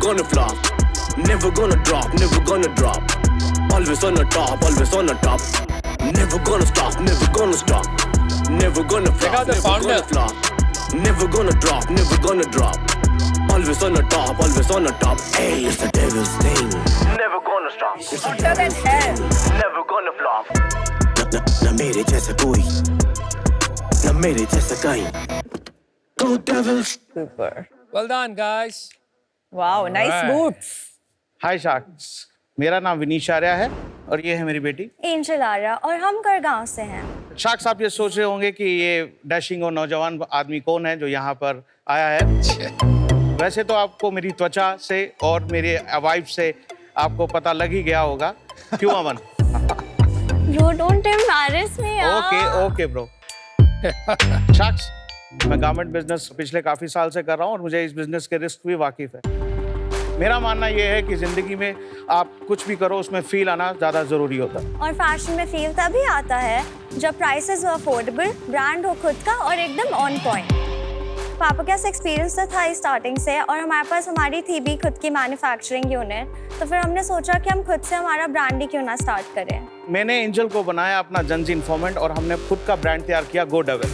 gonna flop, never gonna drop, never gonna drop. Always on the top, always on the top. Never gonna stop, never gonna stop. Never gonna flop, never gonna flop. Never gonna drop, never gonna drop. Always on the top, always on the top. Hey, it's the devil's thing. Never gonna stop. Hotter than hell. Never gonna flop. ना मेरे जैसा कोई, ना मेरे जैसा कहीं. Go Devils. Super. Well done, guys. Wow, nice Alright. boots. हाय sharks, मेरा नाम विनीश आर्या है और ये है मेरी बेटी. एंजल आर्या और हम करगांव से हैं. शार्क्स, आप ये सोच रहे होंगे कि ये डैशिंग और नौजवान आदमी कौन है जो यहाँ पर आया है. वैसे तो आपको मेरी त्वचा से और मेरे वाइफ से आपको पता लग ही गया होगा. क्यों अमन? Bro, don't embarrass me. Okay bro. Sharks, मैं गारमेंट बिजनेस पिछले काफी साल से कर रहा हूँ और मुझे इस बिजनेस के रिस्क भी वाकिफ है. मेरा मानना ये है कि जिंदगी में आप कुछ भी करो उसमें फील आना ज्यादा जरूरी होता है. और फैशन में फील तभी आता है जब प्राइसेस हो अफोर्डेबल, ब्रांड हो खुद का और एकदम ऑन पॉइंट. पापा का एक्सपीरियंस तो था स्टार्टिंग से और हमारे पास हमारी थी भी खुद की मैन्युफैक्चरिंग यूनिट. तो फिर हमने सोचा कि हम खुद से हमारा ब्रांड ही क्यों ना स्टार्ट करें. मैंने एंजल को बनाया अपना जनजी इन्फॉर्मेंट और हमने खुद का ब्रांड तैयार किया गो डेविल.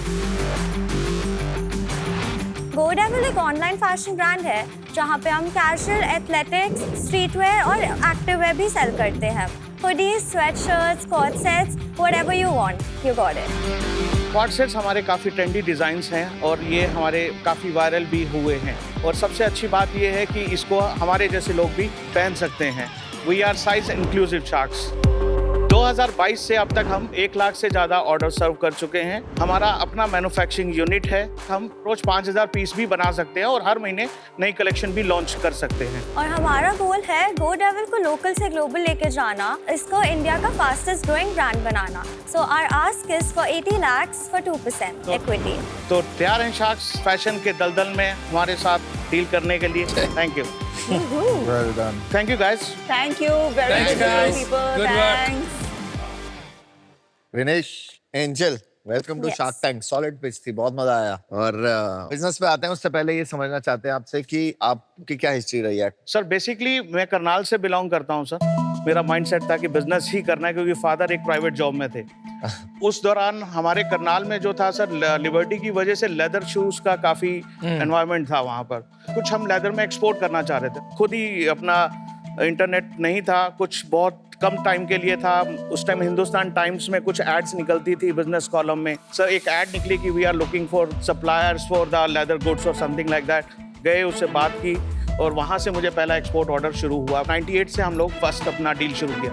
गो डेविल एक ऑनलाइन फैशन ब्रांड है जहाँ पे हम कैजुअल, एथलेटिक्स, स्ट्रीटवेयर और एक्टिववेयर भी सेल करते हैं. Hoodies, sweatshirts, co-ord sets, whatever you want, you got it. Co-ord sets हमारे काफ़ी ट्रेंडी डिज़ाइंस हैं और ये हमारे काफ़ी वायरल भी हुए हैं. और सबसे अच्छी बात ये है कि इसको हमारे जैसे लोग भी पहन सकते हैं. We are size inclusive sharks. 2022 से अब तक हम 1 लाख से ज़्यादा ऑर्डर सर्व कर चुके हैं. हमारा अपना मैन्युफैक्चरिंग यूनिट है. हम रोज 5000 पीस भी बना सकते हैं और हर महीने नई कलेक्शन भी लॉन्च कर सकते हैं. और हमारा गोल है गो डेविल को लोकल से ग्लोबल लेके जाना, इसको इंडिया का फास्टेस्ट ग्रोइंग ब्रांड बनाना. So our ask is for 80 lakhs for 2% equity. तो तैयार हैं शार्क्स फैशन के दलदल में हमारे साथ डील करने के लिए. Thank you. Well done. Thank you guys. Thank you very Thanks, much guys. people. Good work. Thanks. Vinesh, Angel, welcome to Yes. Shark Tank. Solid pitch थी, बहुत मजा आया. और बिजनेस पे आते हैं उससे पहले ये समझना चाहते हैं आपसे कि आपकी क्या हिस्ट्री रही है. सर बेसिकली मैं करनाल से बिलोंग करता हूँ सर. मेरा माइंडसेट था कि बिजनेस ही करना है क्योंकि फादर एक प्राइवेट जॉब में थे. उस दौरान हमारे करनाल में जो था सर, लिबर्टी की वजह से लेदर शूज का काफी एनवायरनमेंट था वहाँ पर. कुछ हम लेदर में एक्सपोर्ट करना चाह रहे थे. खुद ही अपना इंटरनेट नहीं था, कुछ बहुत कम टाइम के लिए था. उस टाइम हिंदुस्तान टाइम्स में कुछ एड्स निकलती थी बिजनेस कॉलम में. सर एक एड निकली कि we are looking for suppliers for the leather goods और समथिंग लाइक दैट. गए, उससे बात की और वहाँ से मुझे पहला एक्सपोर्ट ऑर्डर शुरू हुआ. 98 से हम लोग फर्स्ट अपना डील शुरू किया.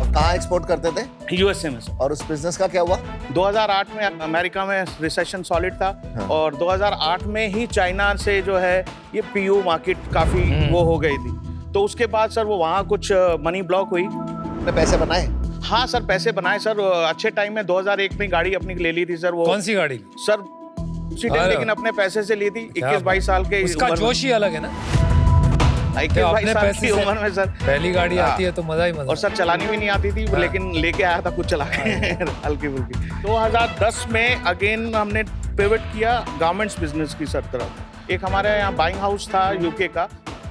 और कहाँ एक्सपोर्ट करते थे? यूएसए में सर. और उस बिजनेस का क्या हुआ? 2008 में अमेरिका में रिसेशन सॉलिड था. हाँ. और 2008 में ही चाइना से जो है ये पीयू मार्केट काफी वो हो गई थी. तो उसके बाद सर वो वहाँ कुछ मनी ब्लॉक हुई. आपने पैसे बनाए? हाँ सर, पैसे बनाए सर. अच्छे टाइम में 2001 में गाड़ी अपनी ले ली थी सर. वो कौन सी गाड़ी? सर लेकिन अपने पैसे से ली थी. 21-22 साल के उसका जोश ही अलग है ना. 21-22 साल की उम्र में सर पहली गाड़ी आती है तो मजा ही मजा. और सर चलानी भी नहीं आती थी. लेकिन लेके आया था, कुछ चला के हल्की फुल्की. 2010 में अगेन हमने पिवट किया गारमेंट्स बिजनेस की सर तरफ. एक हमारे यहाँ बाइंग हाउस था यूके का,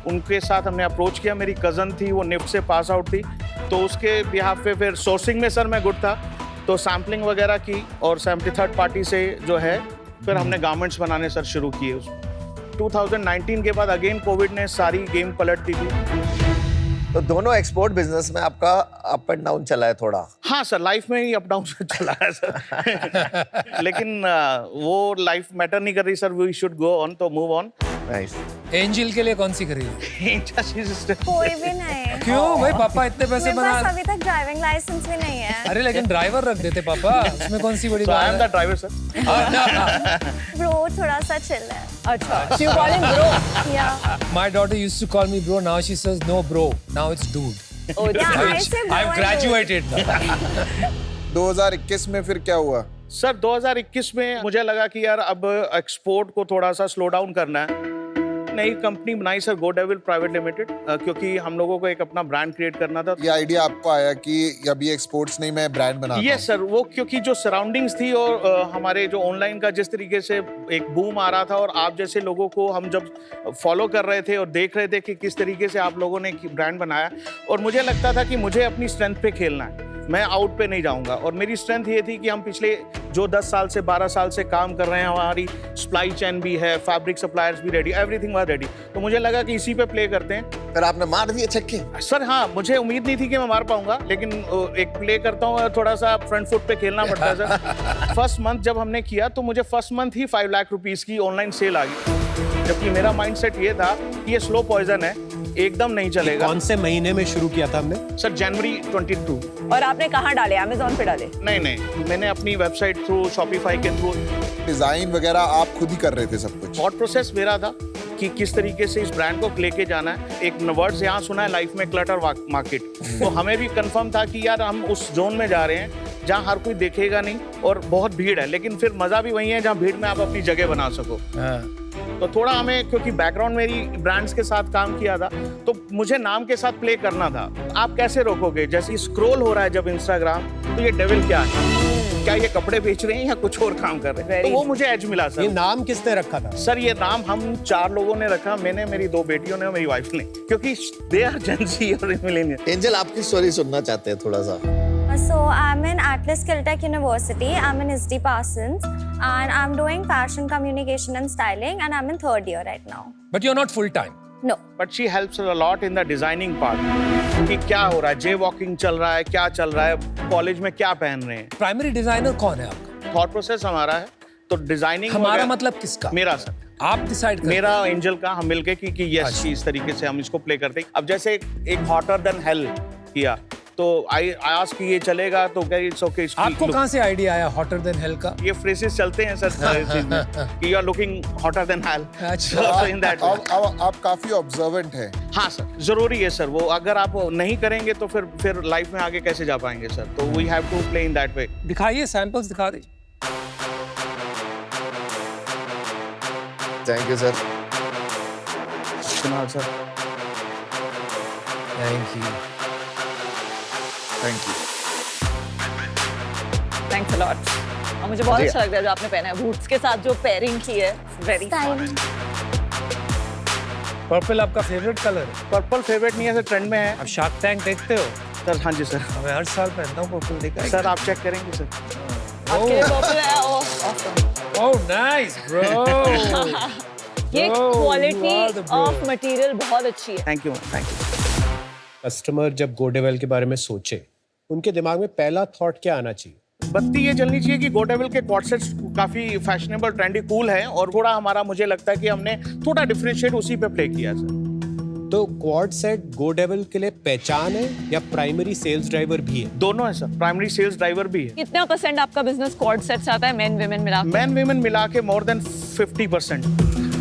उनके साथ हमने अप्रोच किया. मेरी कज़न थी, वो निफ्ट से पास आउट थी, तो उसके बिहाफ पे फिर सोर्सिंग में सर मैं गुड था, तो सैम्पलिंग वगैरह की और सैम्पलिंग थर्ड पार्टी से जो है फिर हमने गारमेंट्स बनाने सर शुरू किए. उसमें 2019 के बाद अगेन कोविड ने सारी गेम पलट दी थी. तो दोनों एक्सपोर्ट बिजनेस में आपका अप एंड डाउन चला है थोड़ा. हाँ सर, लाइफ में ही अप डाउन से चला है सर. लेकिन वो लाइफ मैटर नहीं कर रही sir. We should go on, तो मूव ऑन. नाइस. एंजल के लिए कौन सी खरीदी? कोई भी नहीं. क्यों भाई, पापा इतने पैसे मेरे पास बना. अभी तक ड्राइविंग लाइसेंस भी नहीं है. अरे लेकिन ड्राइवर रख देते पापा, उसमें कौन सी बड़ी So I बात am है. the driver sir. ब्रो थोड़ा सा चिल है. अच्छा, so you call him bro? या My daughter used to call me bro. Now she says no bro. Now it's dude. Oh, या I've ऐसे I've graduated now. 2021 में फिर क्या हुआ? सर 2021 में मुझे लगा कि यार अब एक्सपोर्ट को थोड़ा सा स्लो डाउन करना है. नई कंपनी बनाई सर, गो डेविल प्राइवेट लिमिटेड, क्योंकि हम लोगों को एक अपना ब्रांड क्रिएट करना था। ये आइडिया आपको आया कि अभी एक स्पोर्ट्स नहीं, मैं ब्रांड बनाता हूं? यस सर, वो क्योंकि जो सराउंडिंग्स थी और हमारे जो ऑनलाइन का जिस तरीके से एक बूम आ रहा था, और आप जैसे लोगों को हम जब फॉलो कर रहे थे और देख रहे थे कि किस तरीके से आप लोगों ने ब्रांड बनाया, और मुझे लगता था कि मुझे अपनी स्ट्रेंथ पे खेलना है, मैं आउट पे नहीं जाऊंगा। और मेरी स्ट्रेंथ ये थी कि हम पिछले जो 10 साल से 12 साल से काम कर रहे हैं, हमारी सप्लाई चेन भी है, फैब्रिक सप्लायर्स भी रेडी, एवरीथिंग वाज रेडी, तो मुझे लगा कि इसी पे प्ले करते हैं। फिर आपने मार दिए छक्के? सर हाँ, मुझे उम्मीद नहीं थी कि मैं मार पाऊंगा, लेकिन एक प्ले करता हूँ, थोड़ा सा फ्रंट फुट पे खेलना पड़ता है सर। फर्स्ट मंथ जब हमने किया तो मुझे फर्स्ट मंथ ही 5 लाख रुपीस की ऑनलाइन सेल आ गई, जबकि मेरा माइंडसेट ये था कि ये स्लो पॉइजन है, एकदम नहीं चलेगा। कौन से महीने में शुरू किया था हमने? सर जनवरी 22। और आपने कहाँ डाले? अमेज़न पे डाले? नहीं, मैंने अपनी वेबसाइट थ्रू, शॉपिफाई के थ्रू। डिजाइन वगैरह आप खुद ही कर रहे थे सब कुछ? थॉट प्रोसेस मेरा था कि किस तरीके से इस ब्रांड को लेके जाना है। एक वर्ड्स यहाँ सुना है लाइफ में, क्लटर मार्केट, तो हमें भी कंफर्म था कि यार हम उस जोन में जा रहे हैं जहाँ हर कोई देखेगा नहीं और बहुत भीड़ है, लेकिन फिर मजा भी वही है जहाँ भीड़ में आप अपनी जगह बना सको। तो थोड़ा हमें, क्योंकि बैकग्राउंड मेरी ब्रांड्स के साथ काम किया था, तो मुझे नाम के साथ प्ले करना था। आप कैसे रोकोगे? जैसे स्क्रॉल हो रहा है जब इंस्टाग्राम, तो ये डेविल क्या है, क्या ये कपड़े बेच रहे हैं या कुछ और काम कर रहे हैं? तो वो मुझे एज मिला सर। ये नाम किसने रखा था? सर ये नाम हम 4 लोगों ने रखा, मैंने, मेरी 2 बेटियों ने और मेरी वाइफ ने, क्योंकि दे आर जेन ज़ी और मिलेनियल। एंजल, आपकी स्टोरी सुनना चाहते हैं थोड़ा सा। So I'm in Atlas Caltech University. I'm in SD Parsons, and I'm doing fashion communication and styling, and I'm in 3rd year right now. But you're not full time. No. But she helps a lot in the designing part, कि क्या हो रहा है, जे walking चल रहा है, क्या चल रहा है, कॉलेज में क्या पहन रहे हैं। प्राइमरी डिजाइनर कौन है आपका? थॉट प्रोसेस हमारा है, तो डिजाइनिंग हमारा मतलब किसका? मेरा सर। आप डिसाइड करते मेरा एंजल का, हम मिलके कि यस, इस तरीके से हम इसको प्ले करते हैं। अब जैसे एक हॉटर देन हेल किया, तो आई आस्क कि ये चलेगा, तो क्या इट्स ओके। आपको कहाँ से आइडिया आया हॉटर देन हेल का? ये फ्रेजेस चलते हैं सर चीज में कि you are looking hotter than hell. अच्छा। इन दैट आप काफी ऑब्जर्वेंट हैं। हाँ सर, जरूरी है सर वो, अगर आप नहीं करेंगे तो फिर लाइफ में आगे कैसे जा पाएंगे सर, तो we have to play in that way. दिखाइए, सैंपल्स दिखा दीजिए। Thank you sir. Kunal sir, thank you. Thank you. Thanks a lot. और मुझे बहुत अच्छा लग रहा है जो आपने पहना है, बूट्स के साथ जो पेयरिंग की है, वेरी Styling. पर्पल आपका फेवरेट कलर है? पर्पल फेवरेट नहीं है सर, ट्रेंड में है। आप शार्क टैंक देखते हो? सर हाँ जी सर। मैं हर साल पहनता हूँ पर्पल, देखा है? सर आप चेक करेंगे सर। आपके लिए पर्पल है। ओह ओह नाइस ब्रो। ये Bro, you quality are the bro. Of material बहुत अच्छी है। Thank you thank you. Customer जब गोडेवेल के बारे में सोचे, उनके दिमाग में पहला थॉट क्या आना चाहिए? बत्ती ये जलनी चाहिए कि गोडेविल के कॉर्ड सेट्स काफी फैशनेबल, ट्रेंडी, कूल है, और थोड़ा हमारा, मुझे लगता है कि हमने थोड़ा डिफरेंशिएट उसी पे प्ले किया सर। तो क्वाड सेट गोडेविल के लिए पहचान है या प्राइमरी सेल्स ड्राइवर भी है? दोनों है सर, प्राइमरी सेल्स ड्राइवर भी है। कितना % आपका बिजनेस क्वाड सेट से आता है, मेन विमेन मिला के? मैन वीमेन मिला के मोर देन 50%।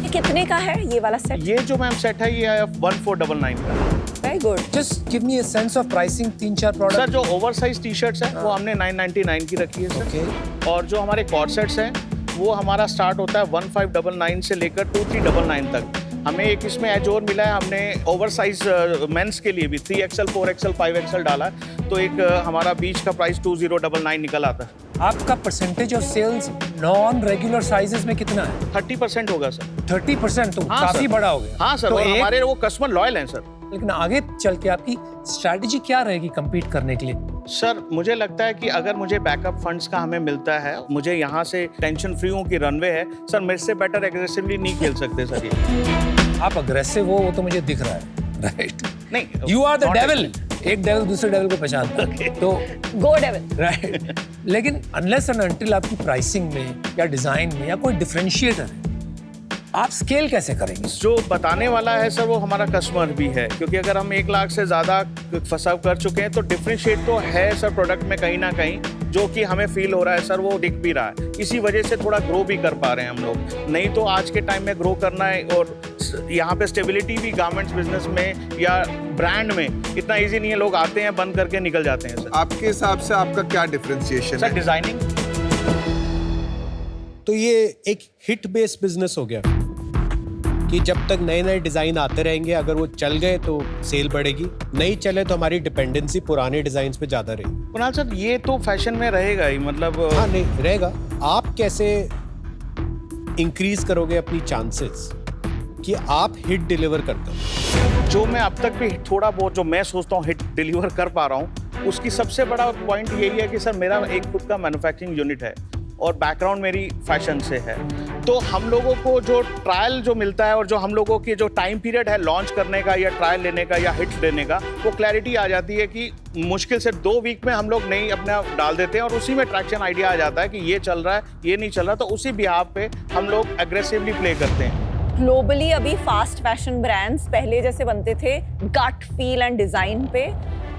ये कितने का है ये वाला सेट? ये जो मैम सेट है ये 1499 का। Very good. Just give me a sense of pricing, 3-4 sir product. जो ओवरसाइज टी शर्ट्स है वो हमने 999 की रखी है सर। ओके। और जो हमारे कॉर्ड सेट्स हैं वो हमारा स्टार्ट होता है 1599 से लेकर 2399 तक। हमें एक इसमें एज और मिला है, हमने ओवरसाइज मेंस के लिए भी 3XL, 4XL, 5XL डाला है, तो एक हमारा बीच का प्राइस 2099 निकल आता है। आपका percentage of sales non regular sizes में कितना है? 30% होगा सर। 30%, तो हाँ काफी सर। बड़ा हो गया। हाँ सर, तो और एक- हमारे वो कस्टमर लॉयल हैं सर। लेकिन आगे चल के आपकी स्ट्रैटेजी क्या रहेगी कम्पीट करने के लिए? सर मुझे लगता है कि अगर मुझे बैकअप फंड्स का हमें मिलता है, मुझे यहाँ से टेंशन फ्री हूँ कि रनवे है सर, मेरे से बेटर एग्रेसिवली नहीं खेल सकते सर ये। आप अग्रेसिव हो, वो तो मुझे दिख रहा है, राइट? नहीं, you are the not devil. एक डेविल दूसरे डेविल को पहचानता है, तो गो डेविल। राइट। लेकिन अनलेस एंड अनटिल आपकी प्राइसिंग में या डिजाइन में या कोई डिफरेंशिएटर है, आप स्केल कैसे करेंगे? जो बताने वाला है सर वो हमारा कस्टमर भी है, क्योंकि अगर हम 1 लाख से ज़्यादा फंसाव कर चुके हैं तो डिफरेंशिएट तो है सर प्रोडक्ट में कहीं ना कहीं, जो कि हमें फील हो रहा है सर, वो दिख भी रहा है। इसी वजह से थोड़ा ग्रो भी कर पा रहे हैं हम लोग। नहीं तो आज के टाइम में ग्रो करना है, और यहाँ पे स्टेबिलिटी भी गारमेंट्स बिजनेस में या ब्रांड में इतना ईजी नहीं है। लोग आते हैं, बंद करके निकल जाते हैं सर। आपके हिसाब से आपका क्या डिफरेंशिएशन सर है? डिजाइनिंग। तो ये एक हिट बेस्ड बिजनेस हो गया कि कि जब तक नए नए डिजाइन आते रहेंगे, अगर वो चल गए तो सेल बढ़ेगी, नहीं चले तो हमारी डिपेंडेंसी पुराने डिजाइन पे ज्यादा रहेगी। कुणाल सर, ये तो फैशन में रहेगा ही, मतलब हाँ नहीं रहेगा। आप कैसे इंक्रीज करोगे अपनी चांसेस कि आप हिट डिलीवर करते हो? जो मैं अब तक भी थोड़ा बहुत जो मैं सोचता हूँ हिट डिलीवर कर पा रहा हूँ, उसकी सबसे बड़ा पॉइंट यही है कि सर मेरा एक खुद का मैन्युफैक्चरिंग यूनिट है और बैकग्राउंड मेरी फैशन से है। तो हम लोगों को जो ट्रायल जो मिलता है और जो हम लोगों की जो टाइम पीरियड है लॉन्च करने का या ट्रायल लेने का या हिट देने का, वो क्लैरिटी आ जाती है कि मुश्किल से 2 वीक में हम लोग नई अपना डाल देते हैं और उसी में ट्रैक्शन आइडिया आ जाता है कि ये चल रहा है, ये नहीं चल रहा, तो उसी बिहाफ पे हम लोग एग्रेसिवली प्ले करते हैं। ग्लोबली अभी फास्ट फैशन ब्रांड्स पहले जैसे बनते थे गट फील एंड डिजाइन पे,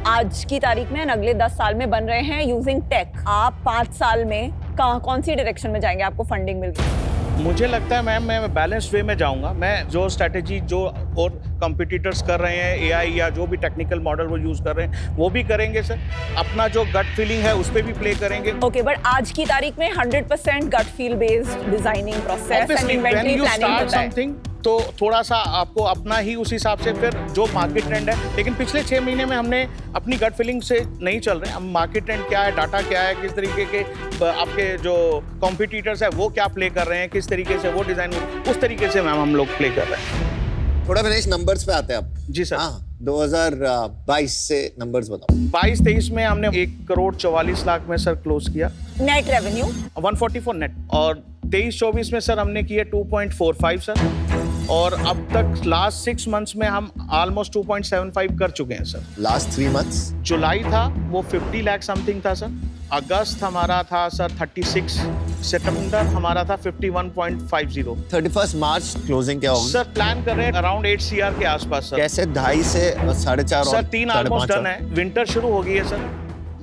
आज की तारीख में अगले 10 साल में बन रहे हैं यूजिंग टेक। आप 5 साल में कौन सी डायरेक्शन में जाएंगे? आपको फंडिंग मिल गई? मुझे लगता है मैम मैं बैलेंस्ड वे में जाऊंगा। मैं जो स्ट्रेटेजी जो और कंपटीटर्स कर रहे हैं, एआई या जो भी टेक्निकल मॉडल वो यूज कर रहे हैं वो भी करेंगे सर। अपना जो गट फीलिंग है उस पर भी प्ले करेंगे। ओके, बट आज की तारीख में 100% gut feel based designing process and inventory planning होता है। तो थोड़ा सा आपको अपना ही उस हिसाब से फिर जो मार्केट ट्रेंड है, लेकिन पिछले 6 महीने में हमने अपनी गट फीलिंग से नहीं चल रहे। हम मार्केट ट्रेंड क्या है, डाटा क्या है, किस तरीके के आपके जो कॉम्पिटिटर्स है वो क्या प्ले कर रहे हैं, किस तरीके से वो डिजाइन, उस तरीके से मैम हम लोग प्ले कर रहे हैं। थोड़ा विनेश नंबर्स पे आते हैं आप। जी सर। हाँ, 2022 से नंबर्स बताओ। 22-23 में हमने 1,44,00,000 में सर क्लोज किया नेट रेवेन्यू 144 नेट, और 23-24 में सर हमने किया 2.45 सर, और अब तक लास्ट 6 मंथ्स में हम ऑलमोस्ट 2.75 कर चुके हैं सर। लास्ट 3 मंथ्स जुलाई था वो 50 लाख समथिंग था सर, अगस्त हमारा था सर 36, सितंबर हमारा था 51.50। 31 मार्च क्लोजिंग क्या होगी सर प्लान कर रहे हैं अराउंड 8 CR के आसपास सर। कैसे 2.5 से 4.5 सर 3 ऑलमोस्ट डन है। विंटर शुरू हो गई है सर,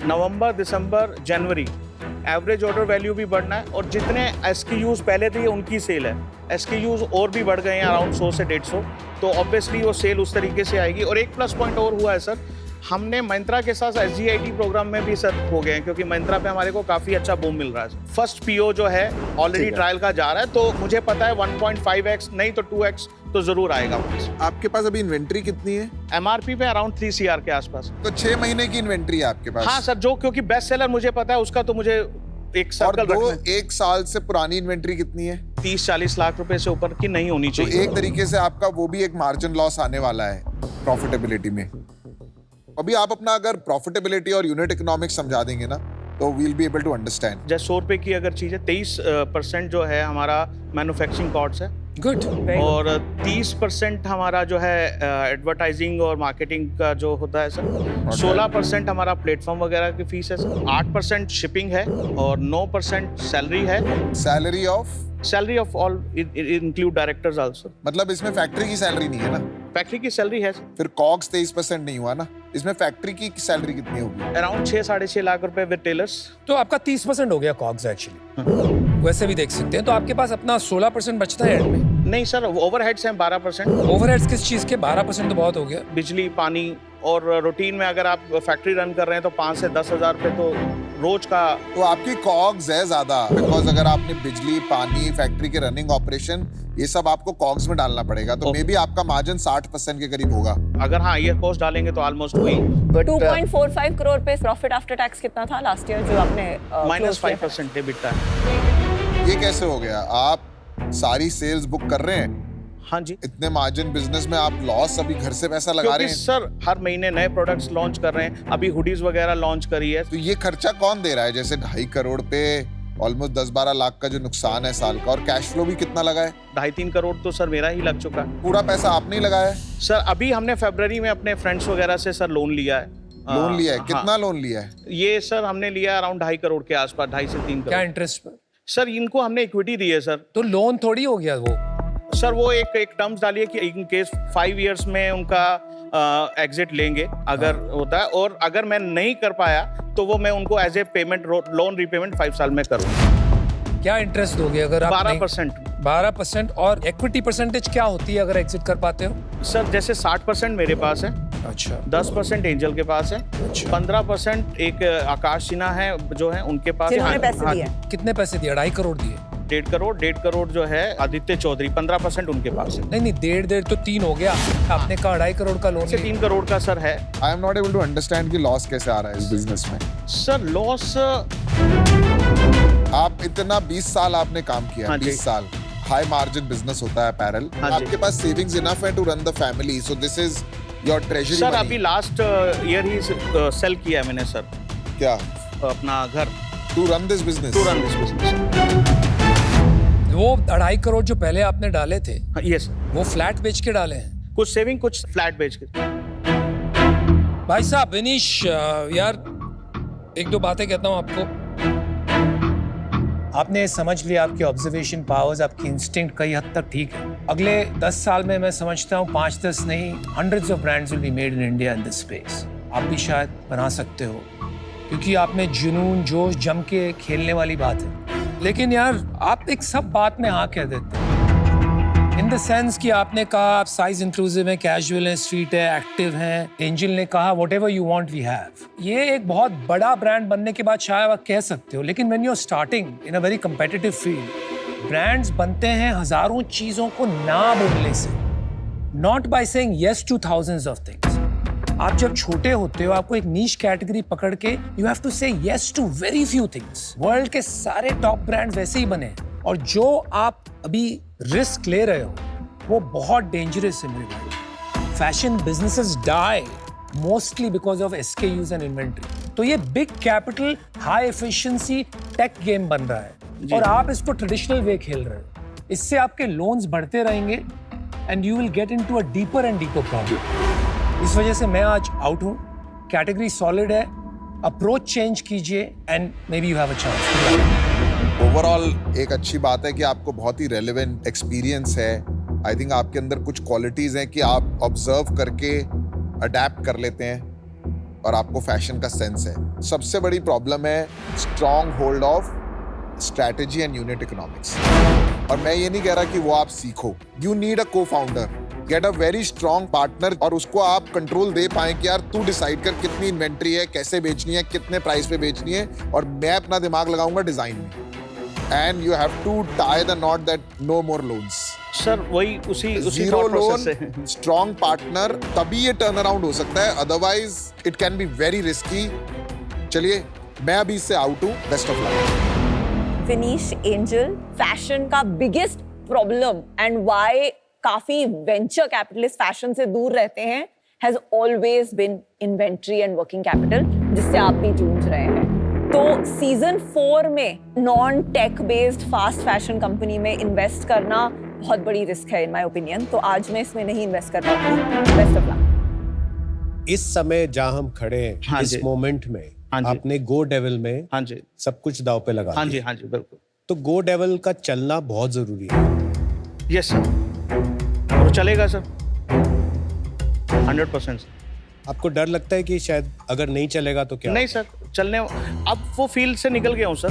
नवंबर, दिसंबर, जनवरी एवरेज ऑर्डर वैल्यू भी बढ़ना है, और जितने SKUs पहले थे उनकी सेल है, SKUs और भी बढ़ गए हैं अराउंड 100 से 150, तो ऑब्वियसली वो सेल उस तरीके से आएगी। और एक प्लस पॉइंट और हुआ है सर, हमने Myntra के साथ SGIT प्रोग्राम में भी सर हो गए हैं, क्योंकि Myntra पे हमारे को काफ़ी अच्छा बूम मिल रहा है। फर्स्ट PO जो है ऑलरेडी ट्रायल का जा रहा है, तो मुझे पता है 1.5x नहीं तो 2x तो जरूर आएगा। आपके पास अभी इन्वेंट्री कितनी है? MRP पे अराउंड 3 CR के आसपास। तो 6 महीने की इन्वेंट्री है आपके पास? हाँ सर, जो क्योंकि बेस्ट सेलर मुझे पता है उसका, तो मुझे एक और सर्कल 1 साल से पुरानी इन्वेंट्री कितनी है? 30-40 लाख रुपए से ऊपर की नहीं होनी तो चाहिए। एक तरीके से आपका वो भी एक मार्जिन लॉस आने वाला है प्रॉफिटेबिलिटी में। अभी आप अपना अगर प्रॉफिटेबिलिटी और यूनिट इकोनॉमिक्स समझा देंगे ना, तो we'll be able to understand. जैसे 100 रुपए की अगर चीज है, 23% जो है हमारा मैन्युफैक्चरिंग कॉस्ट है, गुड। और 30% हमारा जो है एडवर्टाइजिंग और मार्केटिंग का जो होता है सर, 16% हमारा प्लेटफॉर्म वगैरह की फीस है सर, 8% शिपिंग है, और 9% सैलरी है। Salary of all include directors also. मतलब इसमें फैक्ट्री की सैलरी नहीं है ना? फैक्ट्री की सैलरी है फिर कॉग्स 23% नहीं हुआ ना, इसमें फैक्ट्री की सैलरी कितनी होगी? अराउंड 6-6.5 लाख रुपए विद टेलर्स। तो आपका 30% हो गया कॉग्स एक्चुअली, वैसे भी देख सकते हैं। तो आपके पास अपना 16% बचता है एंड में। नहीं सर, ओवरहेड्स हैं 12%। ओवरहेड्स किस चीज के? 12% तो बहुत हो गया। बिजली, पानी, और रूटीन में अगर आप फैक्ट्री रन कर रहे हैं तो 5 से 10 हज़ार रुपए तो रोज का। तो आपकी कॉग्स है ज्यादा, बिकॉज अगर आपने बिजली, पानी, फैक्ट्री के रनिंग ऑपरेशन, ये सब आपको कॉग्स में डालना पड़ेगा, तो मे बी आपका मार्जिन 60% के करीब होगा। अगर हाँ ये कॉस्ट डालेंगे तो ऑलमोस्ट वही। 2.45 करोड़ पे प्रॉफिट आफ्टर टैक्स कितना था लास्ट ईयर जो आपने -5% EBITDA है। ये कैसे हो गया? आप सारी सेल्स बुक कर रहे हैं, हाँ जी, इतने मार्जिन बिजनेस में आप लॉस अभी घर से पैसा लगा रहे हैं? सर हर महीने नए प्रोडक्ट्स लॉन्च कर रहे हैं, अभी हुडीज वगैरह लॉन्च करी है। तो ये खर्चा कौन दे रहा है? जैसे 2.5 करोड़ पे ऑलमोस्ट 10-12 लाख का जो नुकसान है साल का, और कैश फ्लो भी कितना लगा है? 2.5-3 करोड़ तो सर मेरा ही लग चुका है। पूरा पैसा आपने ही लगाया है? सर अभी हमने फरवरी में अपने फ्रेंड्स वगैरह से सर लोन लिया है। लोन लिया है? कितना हाँ, लोन लिया है? ये सर हमने लिया अराउंड 2.5 करोड़ के आसपास, 2.5 से 3 क्या करोड़। इंटरेस्ट पर? सर इनको हमने इक्विटी दी है सर। तो लोन थोड़ी हो गया वो। सर वो एक टर्म्स डालिए कि इन केस 5 इयर्स में उनका एग्जिट लेंगे अगर होता है, और अगर मैं नहीं कर पाया तो वो मैं उनको as a payment loan repayment 5 साल में करूँगा। क्या इंटरेस्ट दोगे अगर आप 12%। 12%। और इक्विटी परसेंटेज क्या होती है अगर एग्जिट कर पाते हो? सर जैसे 60% मेरे पास है, अच्छा, 10% एंजल के पास है, अच्छा। 15% एक आकाश सिन्हा है जो है उनके पास जिन्होंने पैसे दिए। कितने पैसे दिए? 2.5 करोड़ दिए। 1.5 करोड़ जो है आदित्य चौधरी, 15% उनके पास है। नहीं 1.5 तो 3 हो गया, आपने कहा 2.5 करोड़ का लोन से 3 करोड़ का सर है। I am not able to understand कि लॉस कैसे आ रहा है इस बिजनेस में। सर लॉस, आप इतना 20 साल आपने काम किया, हाँ जी। 20 साल हाई मार्जिन बिजनेस होता है अपैरल, हाँ जी। आपके पास सेविंग्स इनफ है to run the family, so this is your treasury sir money. अभी लास्ट ईयर ही सेल किया है मैंने सर क्या अपना घर, to run this business? To run this business. वो 2.5 करोड़ जो पहले आपने डाले थे, यस, वो फ्लैट बेच के डाले हैं? कुछ सेविंग कुछ फ्लैट बेच के। भाई साहब विनीश, यार 1-2 बातें कहता हूँ आपको। आपने समझ लिया, आपकी ऑब्जर्वेशन पावर्स, आपकी इंस्टिंक्ट कई हद तक ठीक है। अगले 10 साल में मैं समझता हूँ 5-10 नहीं, hundreds of brands will be made in India in this space. आप भी शायद बना सकते हो, क्योंकि आप में जुनून जोश जम के खेलने वाली बात है। लेकिन यार आप एक सब बात में हाँ कह देते हैं, इन द सेंस कि आपने कहा आप साइज इंक्लूसिव हैं, कैजुअल हैं, स्ट्रीट है, एक्टिव हैं। एंजल ने कहा whatever you want we have. ये एक बहुत बड़ा ब्रांड बनने के बाद शायद आप कह सकते हो, लेकिन when you are starting in a very competitive field, brands बनते हैं हजारों चीजों को ना बोलने से, not by saying yes to thousands of things. आप जब छोटे होते हो, आपको एक नीश कैटेगरी पकड़ के you have to say yes to very few things. World के सारे टॉप ब्रांड्स वैसे ही बने, और जो आप अभी रिस्क ले रहे हो वो बहुत डेंजरस है मेरे भाई। Fashion businesses die mostly because of SKUs and inventory. तो ये big capital high efficiency tech game बन रहा है, और आप इसको ट्रेडिशनल वे खेल रहे हो। इससे आपके लोन्स बढ़ते रहेंगे and you will get into a deeper and deeper problem. इस वजह से मैं आज आउट हूं। कैटेगरी सॉलिड है, अप्रोच चेंज कीजिए and may be you have a chance. Overall एक अच्छी बात है कि आपको बहुत ही रेलेवेंट एक्सपीरियंस है। आई थिंक आपके अंदर कुछ क्वालिटीज हैं कि आप ऑब्जर्व करके अडेप्ट कर लेते हैं और आपको फैशन का सेंस है। सबसे बड़ी प्रॉब्लम है strong hold of strategy and unit economics. और मैं ये नहीं कह रहा कि वो आप सीखो, you need a co-founder, get a very strong partner, और उसको आप कंट्रोल दे पाए कि यार तू डिसाइड कर कितनी इन्वेंट्री है, कैसे बेचनी है, कितने प्राइस पे बेचनी है, और मैं अपना दिमाग लगाऊंगा डिजाइन में। And you have to tie the knot that no more loans. Sir वही उसी जीरो thought लोन, process से। स्ट्रॉन्ग पार्टनर, तभी ये टर्न अराउंड हो सकता है, otherwise it can be very risky. चलिए मैं अभी इससे आउट हूँ, best of luck. Finish Angel, fashion का बिगेस्ट प्रॉब्लम एंड व्हाई काफी वेंचर कैपिटलिस्ट फैशन से दूर रहते हैं has always been inventory and working capital, जिससे आप भी जूझ रहे हैं। तो सीजन 4 में non tech based fast fashion company में इन्वेस्ट करना बहुत बड़ी रिस्क है इन माय ओपिनियन, तो आज मैं इसमें नहीं इन्वेस्ट कर पाऊंगी। Best of luck. इस समय जहां हम खड़े हैं, हाँ इस जी। मोमेंट में हाँ जी। आपने गो डेविल में हाँ जी, सब कुछ दाव पे लगा हाँ दिया। जी, हाँ जी, बिल्कुल। तो गो डेविल का चलना बहुत जरूरी है। यस सर, और चलेगा सर 100%। आपको डर लगता है कि शायद अगर नहीं चलेगा तो क्या? नहीं सर, चलने, अब वो फील्ड से निकल गया हूँ सर।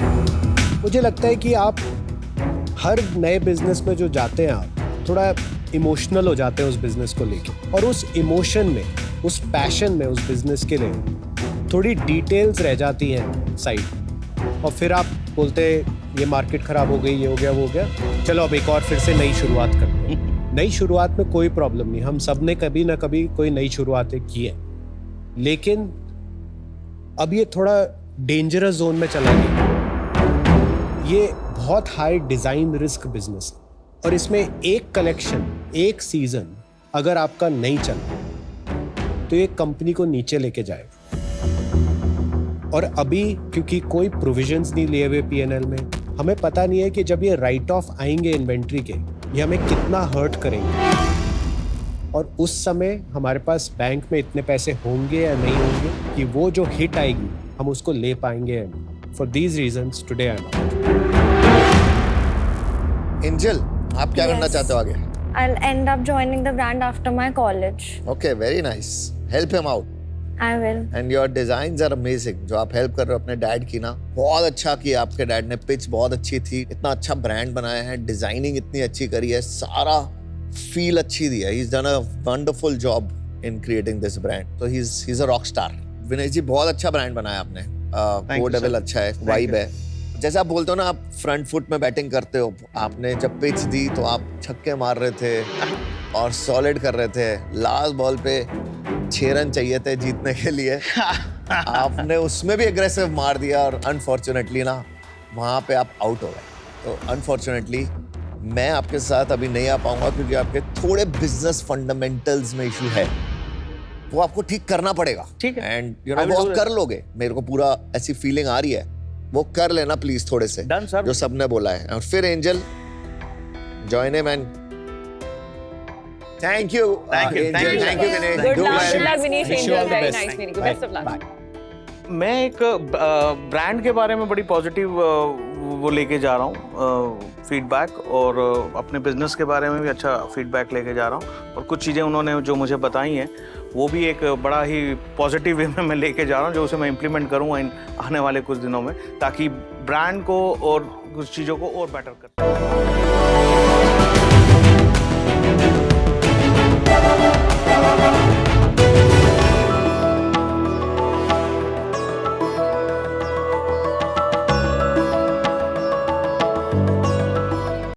मुझे लगता है कि आप हर नए बिजनेस में जो जाते हैं, आप थोड़ा इमोशनल हो जाते हैं उस बिजनेस को लेके, और उस इमोशन में, उस पैशन में, उस बिजनेस के लिए थोड़ी डिटेल्स रह जाती हैं साइड, और फिर आप बोलते हैं ये मार्केट खराब हो गई, ये हो गया, वो हो गया, चलो अब एक और फिर से नई शुरुआत करते हैं। नई शुरुआत में कोई प्रॉब्लम नहीं, हम सब ने कभी ना कभी कोई नई शुरुआतें की है, लेकिन अब ये थोड़ा डेंजरस जोन में चला गया। ये बहुत हाई डिजाइन रिस्क बिजनेस है, और इसमें एक कलेक्शन, एक सीजन अगर आपका नहीं चला तो ये कंपनी को नीचे लेके जाएगा। और अभी क्योंकि कोई प्रोविजंस नहीं लिए हुए P&L में, हमें पता नहीं है कि जब ये राइट ऑफ आएंगे इन्वेंट्री के, ये हमें कितना हर्ट करेंगे, और उस समय हमारे पास बैंक में इतने पैसे होंगे या नहीं होंगे कि वो जो हिट आएगी हम उसको ले पाएंगे या नहीं। For these reasons today I am out. Angel, आप क्या करना Yes. चाहते हो आगे? I'll end up joining the brand after my college. Okay, very nice, help him out. I will. And your designs are amazing. जो आप help कर रहे हो अपने डैड की ना, बहुत अच्छा किया आपके डैड ने, पिच बहुत अच्छी थी, इतना अच्छा ब्रांड बनाया है, डिजाइनिंग इतनी अच्छी करी है, सारा फील अच्छी दी है। He is done a wonderful job in creating this brand, तो he is a rock star. Vinay ji, बहुत अच्छा ब्रांड बनाया आपने। you, go devil sir. अच्छा है, Thank वाइब you. है, जैसे आप बोलते हो ना, आप फ्रंट फुट में बैटिंग करते हो, आपने जब पिच दी तो आप छक्के मार रहे थे और सॉलिड कर रहे थे। लास्ट बॉल पे 6 रन चाहिए थे जीतने के लिए, आपने उसमें भी एग्रेसिव मार दिया और अनफॉर्चुनेटली ना वहाँ पे आप आउट हो गए। तो अनफॉर्चुनेटली मैं आपके साथ अभी नहीं आ पाऊंगा क्योंकि आपके थोड़े बिजनेस फंडामेंटल्स में इशू है, वो आपको ठीक करना पड़ेगा। ठीक है। एंड यू नो वो आप कर लोगे, मेरे को पूरा ऐसी फीलिंग आ रही है, वो कर लेना प्लीज थोड़े से। Done, sir. जो सबने बोला है। और फिर angel join him and thank you Thank you. Angel, thank you Vineet. Good Do luck, well. good luck, Vineet. Wish you all the Very best. nice meeting you. Best of luck. Bye. मैं एक brand के बारे में बड़ी positive वो लेके जा रहा हूँ फीडबैक, और अपने बिजनेस के बारे में भी अच्छा फीडबैक लेके जा रहा हूँ। और कुछ चीज़ें उन्होंने जो मुझे बताई हैं वो भी एक बड़ा ही पॉजिटिव वे में मैं लेके जा रहा हूँ, जो उसे मैं इम्प्लीमेंट करूँगा इन आने वाले कुछ दिनों में, ताकि ब्रांड को और कुछ चीज़ों को और बेटर कर।